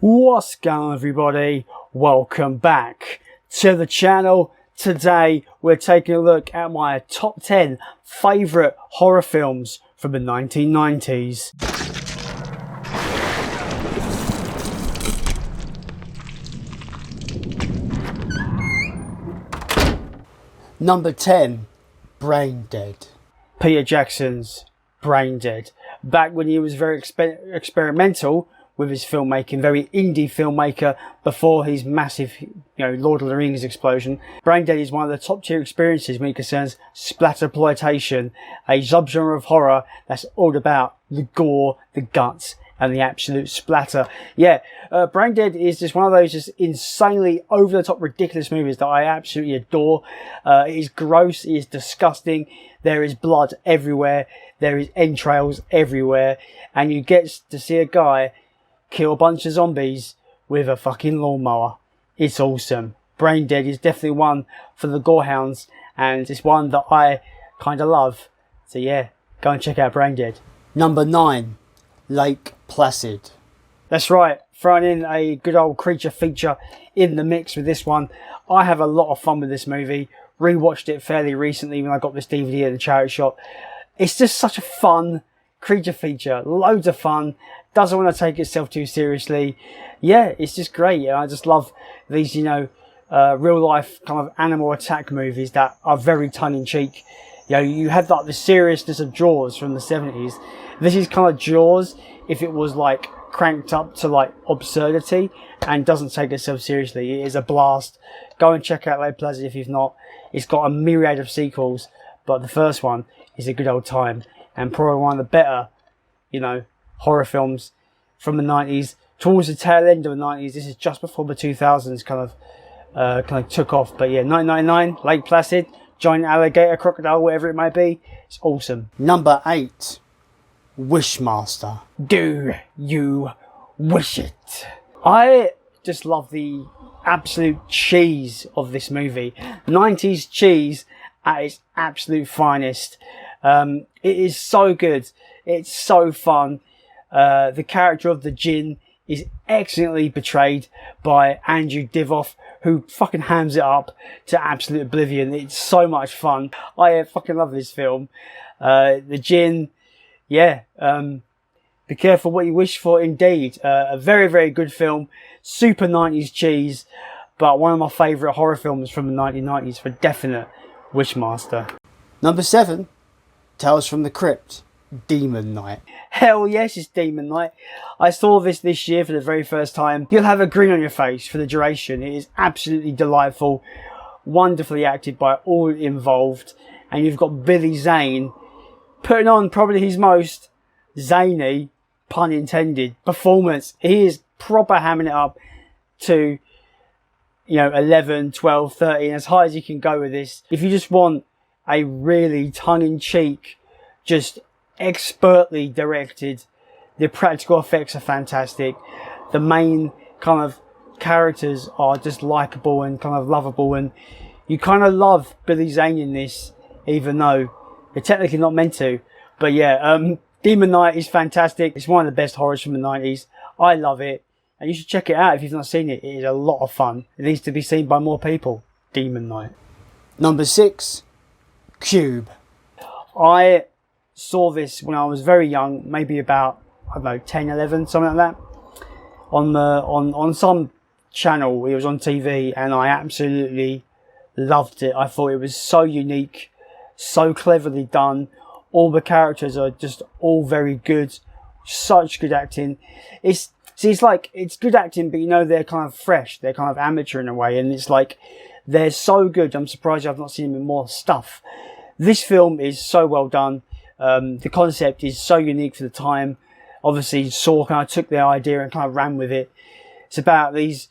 What's going on, everybody? Welcome back to the channel. Today we're taking a look at my top 10 favourite horror films from the 1990s. Number 10, Brain Dead. Peter Jackson's Brain Dead. Back when he was very experimental with his filmmaking, very indie filmmaker before his massive, Lord of the Rings explosion. Brain Dead is one of the top tier experiences when it concerns splatterploitation, a subgenre of horror that's all about the gore, the guts, and the absolute splatter. Brain Dead is just one of those just insanely over-the-top ridiculous movies that I absolutely adore. It is gross, it is disgusting, there is blood everywhere, there is entrails everywhere, and you get to see a guy kill a bunch of zombies with a fucking lawnmower. It's awesome. Brain Dead is definitely one for the gorehounds, and it's one that I kind of love. So yeah, go and check out Brain Dead. Number 9, Lake Placid. That's right, throwing in a good old creature feature in the mix with this one. I have a lot of fun with this movie. Rewatched it fairly recently when I got this DVD at the charity shop. It's just such a fun creature feature, loads of fun, doesn't want to take itself too seriously. Yeah, it's just great. I just love these, real life kind of animal attack movies that are very tongue-in-cheek. You had like the seriousness of Jaws from the 70s. This is kind of Jaws if it was like cranked up to like absurdity and doesn't take itself seriously. It is a blast. Go and check out Lake Placid if you've not. It's got a myriad of sequels, but the first one is a good old time and probably one of the better, horror films from the 90s. Towards the tail end of the 90s, this is just before the 2000s kind of took off. But yeah, 1999, Lake Placid, giant alligator, crocodile, whatever it may be. It's awesome. Number 8, Wishmaster. Do you wish it? I just love the absolute cheese of this movie. 90s cheese at its absolute finest. It is so good. It's so fun. The character of the Djinn is excellently portrayed by Andrew Divoff, who fucking hams it up to absolute oblivion. It's so much fun. I fucking love this film. The Djinn, be careful what you wish for indeed. A very, very good film. Super 90s cheese, but one of my favourite horror films from the 1990s for definite. Wishmaster. Number 7, Tales from the Crypt, Demon Night. Hell yes, it's Demon Night. I saw this year for the very first time. You'll have a grin on your face for the duration. It is absolutely delightful, wonderfully acted by all involved, and you've got Billy Zane putting on probably his most zany, pun intended, performance. He is proper hamming it up to 11, 12, 13, as high as you can go with this. If you just want a really tongue-in-cheek, just expertly directed, the practical effects are fantastic. The main kind of characters are just likeable and kind of lovable, and you kind of love Billy Zane in this, even though they're technically not meant to. But yeah, Demon Night is fantastic. It's one of the best horrors from the 90s. I love it. And you should check it out if you've not seen it. It is a lot of fun. It needs to be seen by more people. Demon Night. Number 6, Cube. I saw this when I was very young, maybe about, 10, 11, something like that. On some channel, it was on TV, and I absolutely loved it. I thought it was so unique, so cleverly done. All the characters are just all very good. Such good acting. It's good acting, but they're kind of fresh. They're kind of amateur in a way. And it's like, they're so good. I'm surprised I've not seen them in more stuff. This film is so well done. The concept is so unique for the time. Obviously, Saw kind of took their idea and kind of ran with it. It's about these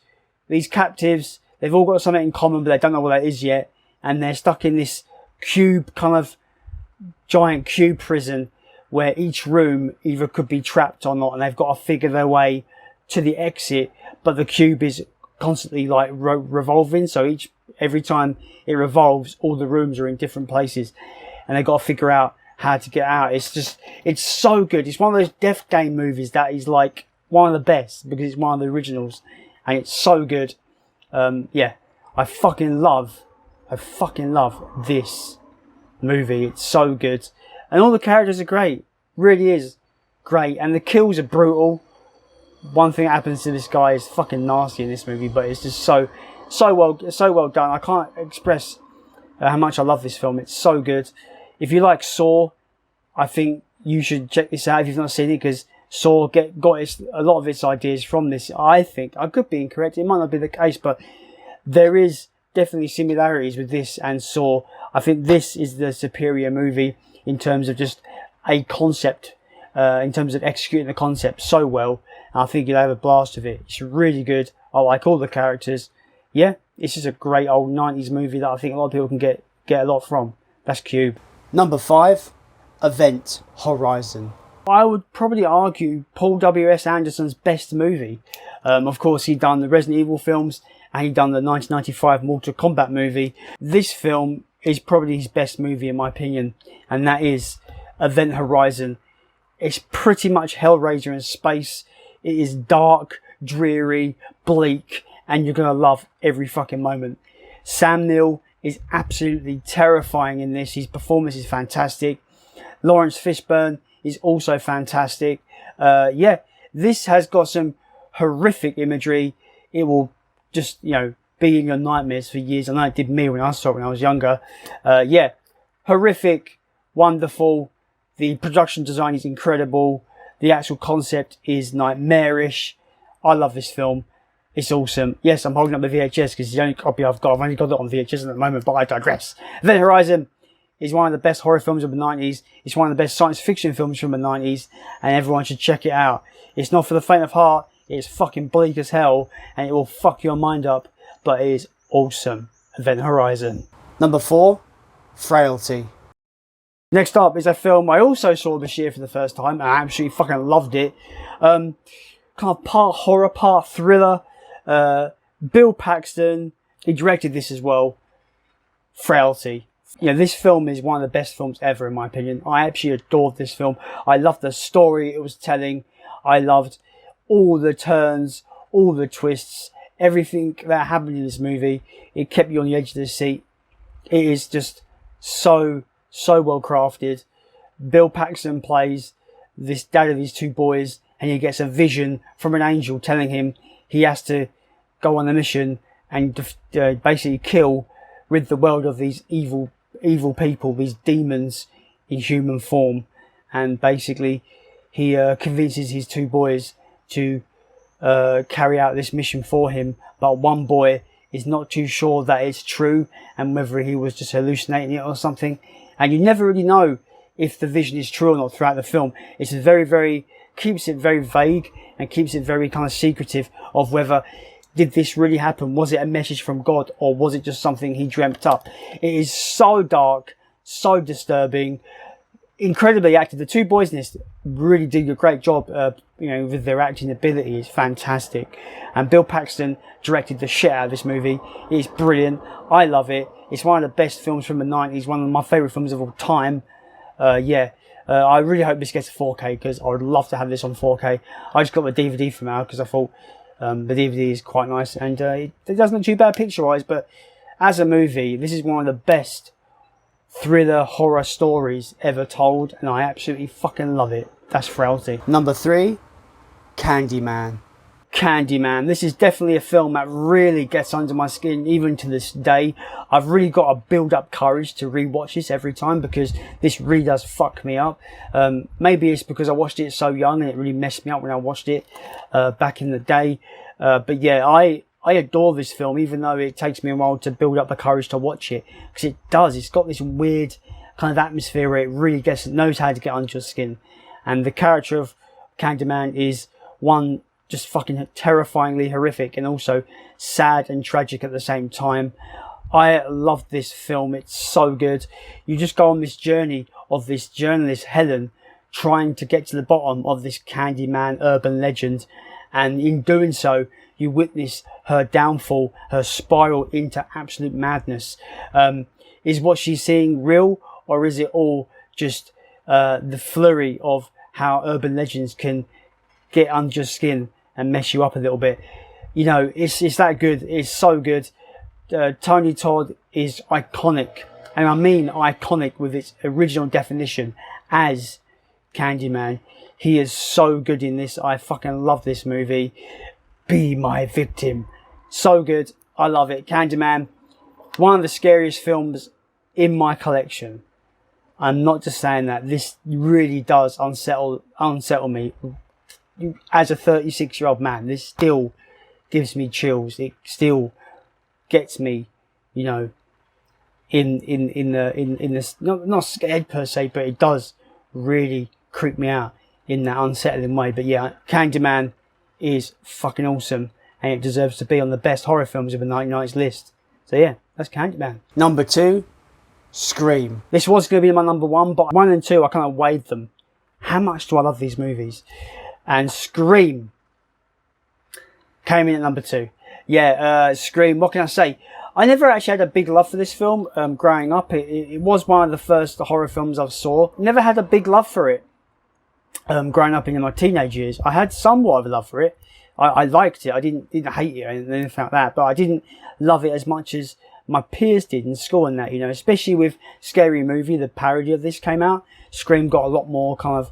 captives. They've all got something in common, but they don't know what that is yet. And they're stuck in this cube, kind of giant cube prison, where each room either could be trapped or not, and they've got to figure their way to the exit, but the cube is constantly like revolving, so every time it revolves, all the rooms are in different places, and they've got to figure out how to get out. It's so good. It's one of those death game movies that is like one of the best because it's one of the originals, and it's so good. Yeah, I fucking love this movie. It's so good, and all the characters are great. Really is great, and the kills are brutal. One thing that happens to this guy is fucking nasty in this movie, but it's just so well done. I can't express how much I love this film. It's so good. If you like Saw, I think you should check this out if you've not seen it, because Saw got a lot of its ideas from this. I think, I could be incorrect, it might not be the case, but there is definitely similarities with this and Saw. I think this is the superior movie in terms of just a concept, in terms of executing the concept so well. And I think you'll have a blast of it. It's really good. I like all the characters. Yeah, it's just a great old 90s movie that I think a lot of people can get a lot from. That's Cube. Number 5, Event Horizon. I would probably argue Paul W.S. Anderson's best movie. Of course, he'd done the Resident Evil films and he'd done the 1995 Mortal Kombat movie. This film is probably his best movie in my opinion, and that is Event Horizon. It's pretty much Hellraiser in space. It is dark, dreary, bleak, and you're going to love every fucking moment. Sam Neill is absolutely terrifying in this. His performance is fantastic. Lawrence Fishburne is also fantastic. Yeah, this has got some horrific imagery. It will just, be in your nightmares for years. I know it did me when I saw it when I was younger. Yeah, horrific, wonderful. The production design is incredible. The actual concept is nightmarish. I love this film. It's awesome. Yes, I'm holding up the VHS because it's the only copy I've got. I've only got it on VHS at the moment, but I digress. Event Horizon is one of the best horror films of the 90s. It's one of the best science fiction films from the 90s, and everyone should check it out. It's not for the faint of heart. It's fucking bleak as hell, and it will fuck your mind up, but it is awesome. Event Horizon. Number 4, Frailty. Next up is a film I also saw this year for the first time, and I absolutely fucking loved it. Kind of part horror, part thriller. Bill Paxton, he directed this as well. Frailty. This film is one of the best films ever in my opinion. I absolutely adored this film. I loved the story it was telling. I loved all the turns, all the twists, everything that happened in this movie. It kept you on the edge of the seat. It is just so well crafted. Bill Paxton plays this dad of his 2 boys, and he gets a vision from an angel telling him he has to go on a mission and basically rid the world of these evil people, these demons in human form. And basically he convinces his 2 boys to carry out this mission for him, but one boy is not too sure that it's true and whether he was just hallucinating it or something. And you never really know if the vision is true or not throughout the film. It's keeps it very vague and keeps it very kind of secretive of whether did this really happen? Was it a message from God, or was it just something he dreamt up? It is so dark, so disturbing, incredibly acted. The 2 boys in this really did a great job, with their acting ability. It's fantastic. And Bill Paxton directed the shit out of this movie. It's brilliant. I love it. It's one of the best films from the 90s, one of my favourite films of all time. I really hope this gets a 4K because I would love to have this on 4K. I just got the DVD from now because I thought the DVD is quite nice, and it doesn't look too bad picture-wise, but as a movie, this is one of the best thriller horror stories ever told, and I absolutely fucking love it. That's Frailty. Number 3, Candyman. Candyman. This is definitely a film that really gets under my skin even to this day. I've really got to build up courage to rewatch this every time because this really does fuck me up. Maybe it's because I watched it so young and it really messed me up when I watched it back in the day. But yeah, I adore this film even though it takes me a while to build up the courage to watch it, because it does. It's got this weird kind of atmosphere where it really knows how to get under your skin. And the character of Candyman is one just fucking terrifyingly horrific and also sad and tragic at the same time. I love this film. It's so good. You just go on this journey of this journalist Helen trying to get to the bottom of this Candyman urban legend, and in doing so you witness her downfall, her spiral into absolute madness. Is what she's seeing real, or is it all just the flurry of how urban legends can get under your skin and mess you up a little bit. You know, it's that good. It's so good. Tony Todd is iconic, and I mean iconic with its original definition as Candyman. He is so good in this. I fucking love this movie. Be my victim. So good. I love it. Candyman, one of the scariest films in my collection. I'm not just saying that. This really does unsettle me. As a 36-year-old man, this still gives me chills. It still gets me, you know, in this, not scared per se, but it does really creep me out in that unsettling way. But yeah, Candyman is fucking awesome, and it deserves to be on the best horror films of the 1990s list. So yeah, that's Candyman. Number 2, Scream. This was going to be my number 1, but 1 and 2, I kind of weighed them. How much do I love these movies? And Scream came in at number 2. Yeah, Scream, what can I say? I never actually had a big love for this film growing up. It was one of the first horror films I saw. Never had a big love for it growing up in my teenage years. I had somewhat of a love for it. I liked it. I didn't hate it or anything like that, but I didn't love it as much as my peers did in school and that, you know, especially with Scary Movie, the parody of this came out. Scream got a lot more kind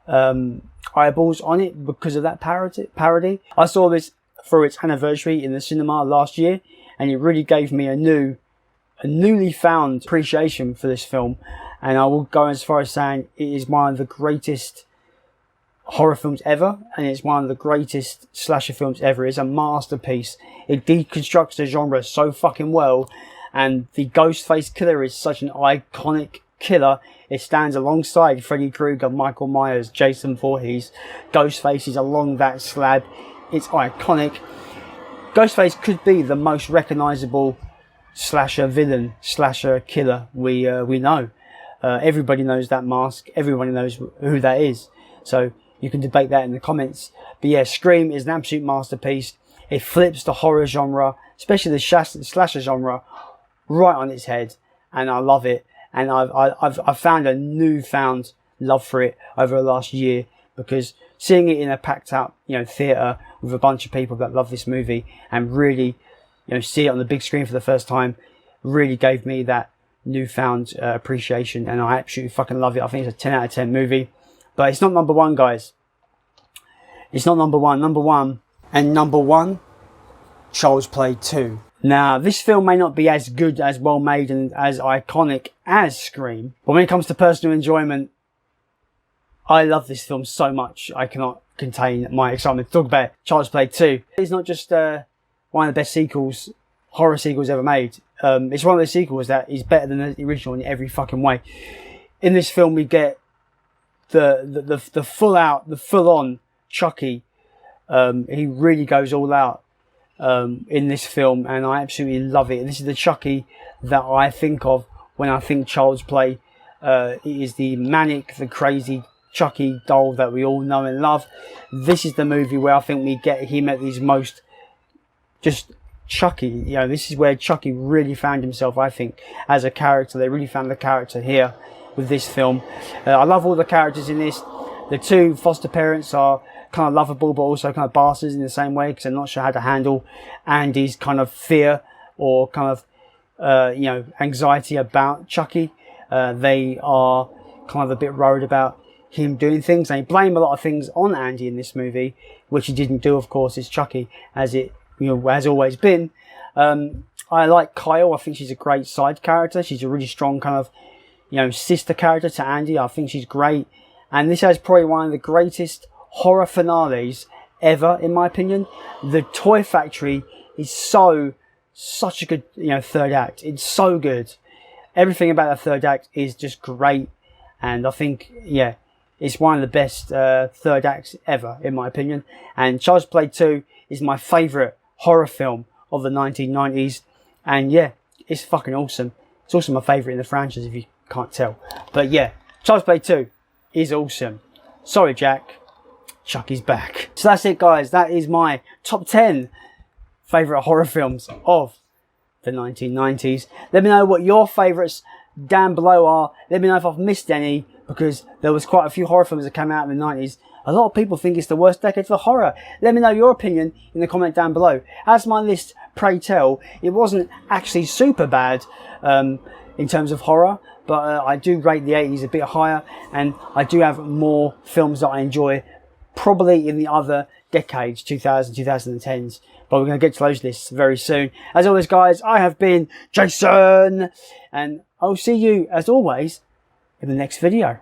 of eyeballs on it because of that parody. I saw this for its anniversary in the cinema last year, and it really gave me a newly found appreciation for this film. And I will go as far as saying it is one of the greatest horror films ever, and it's one of the greatest slasher films ever. It's a masterpiece. It deconstructs the genre so fucking well, and the Ghostface killer is such an iconic killer. It stands alongside Freddy Krueger, Michael Myers, Jason Voorhees. Ghostface is along that slab. It's iconic. Ghostface could be the most recognisable slasher villain, slasher killer we know. Everybody knows that mask. Everybody knows who that is. So you can debate that in the comments. But yeah, Scream is an absolute masterpiece. It flips the horror genre, especially the slasher genre, right on its head, and I love it. And I've found a newfound love for it over the last year, because seeing it in a packed out, you know, theatre with a bunch of people that love this movie and really, you know, see it on the big screen for the first time, really gave me that newfound appreciation, and I absolutely fucking love it. I think it's a 10 out of 10 movie. But it's not number 1, guys. It's not number 1. Number 1, Child's Play 2. Now, this film may not be as good, as well made, and as iconic as Scream, but when it comes to personal enjoyment, I love this film so much I cannot contain my excitement to talk about Child's Play 2. It's not just one of the best horror sequels ever made. It's one of those sequels that is better than the original in every fucking way. In this film, we get the full on Chucky. He really goes all out in this film, and I absolutely love it. And this is the Chucky that I think of when I think Child's Play. It is the manic, the crazy Chucky doll that we all know and love. This is the movie where I think we get him at his most just Chucky. You know, this is where Chucky really found himself, I think, as a character. They really found the character here with this film. I love all the characters in this. The 2 foster parents are kind of lovable, but also kind of bastards in the same way, because they're not sure how to handle Andy's kind of fear or kind of you know, anxiety about Chucky. They are kind of a bit worried about him doing things. They blame a lot of things on Andy in this movie, which he didn't do, of course. It's Chucky, as it, you know, has always been. I like Kyle. I think she's a great side character. She's a really strong kind of, you know, sister character to Andy. I think she's great. And this has probably one of the greatest horror finales ever, in my opinion. The Toy Factory is such a good, you know, third act. It's so good. Everything about the third act is just great. And I think, yeah, it's one of the best third acts ever, in my opinion. And Child's Play 2 is my favourite horror film of the 1990s. And yeah, it's fucking awesome. It's also my favourite in the franchise, if you can't tell. But yeah, Child's Play 2 is awesome. Sorry, Jack. Chucky's back. So that's it, guys. That is my top 10 favourite horror films of the 1990s. Let me know what your favourites down below are. Let me know if I've missed any, because there was quite a few horror films that came out in the 90s A lot of people think it's the worst decade for horror. Let me know your opinion in the comment down below. As my list, pray tell, it wasn't actually super bad in terms of horror, but I do rate the 80s a bit higher, and I do have more films that I enjoy probably in the other decades, 2000, 2010s. But we're going to get to those lists very soon. As always, guys, I have been Jason, and I'll see you, as always, in the next video.